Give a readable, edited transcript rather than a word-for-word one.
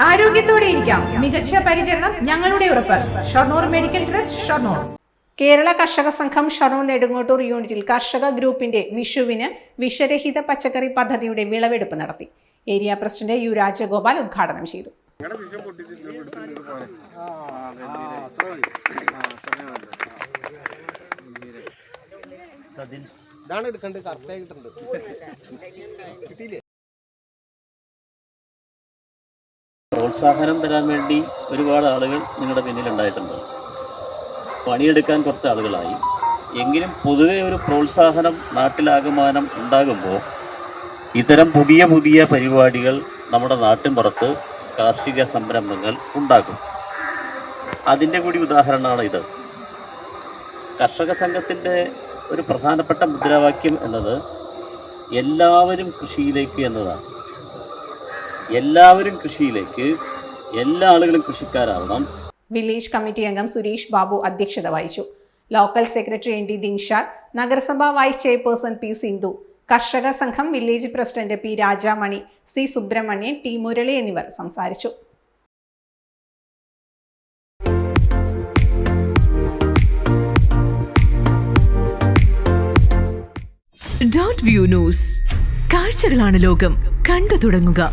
ആരോഗ്യത്തോടെ ഇരിക്കാം. മികച്ച പരിചരണം ഞങ്ങളുടെ ഉറപ്പ്. Shoranur medical trust, Shoranur. കേരള കർഷക സംഘം ഷൊർണൂർ നെടുങ്ങോട്ടൂർ യൂണിറ്റിൽ കർഷക ഗ്രൂപ്പിന്റെ വിഷുവിന് വിഷരഹിത പച്ചക്കറി പദ്ധതിയുടെ വിളവെടുപ്പ് നടത്തി. ഏരിയ പ്രസിഡന്റ് യു രാജഗോപാൽ ഉദ്ഘാടനം ചെയ്തു. പ്രോത്സാഹനം തരാൻ വേണ്ടി ഒരുപാട് ആളുകൾ നിങ്ങളുടെ പിന്നിലുണ്ടായിട്ടുണ്ട്. പണിയെടുക്കാൻ കുറച്ച് ആളുകളായി. എങ്കിലും പൊതുവെ ഒരു പ്രോത്സാഹനം നാട്ടിലാകമാനം ഉണ്ടാകുമ്പോൾ ഇത്തരം പുതിയ പുതിയ പരിപാടികൾ നമ്മുടെ നാട്ടിൻപുറത്ത് കാർഷിക സംരംഭങ്ങൾ ഉണ്ടാകും. അതിൻ്റെ കൂടി ഉദാഹരണമാണ് ഇത്. കർഷക സംഘത്തിൻ്റെ ഒരു പ്രധാനപ്പെട്ട മുദ്രാവാക്യം എന്നത് എല്ലാവരും കൃഷിയിലേക്ക് എന്നതാണ്. എല്ലാവരും കൃഷിയിലേക്ക്, എല്ലാ ആളുകളും കൃഷിക്കാരാവണം. വില്ലേജ് കമ്മിറ്റി അംഗം സുരേഷ് ബാബു അധ്യക്ഷത വഹിച്ചു. Local secretary N D Dinshad, നഗരസഭാ വൈസ് ചെയർപേഴ്സൺ പി സിന്ധു, കർഷക സംഘം village president P Rajamani, C Subramanian, T Murali എന്നിവർ സംസാരിച്ചു. Dot view news. കാഴ്ചകളാണ് ലോകം. കണ്ടു തുടങ്ങുക.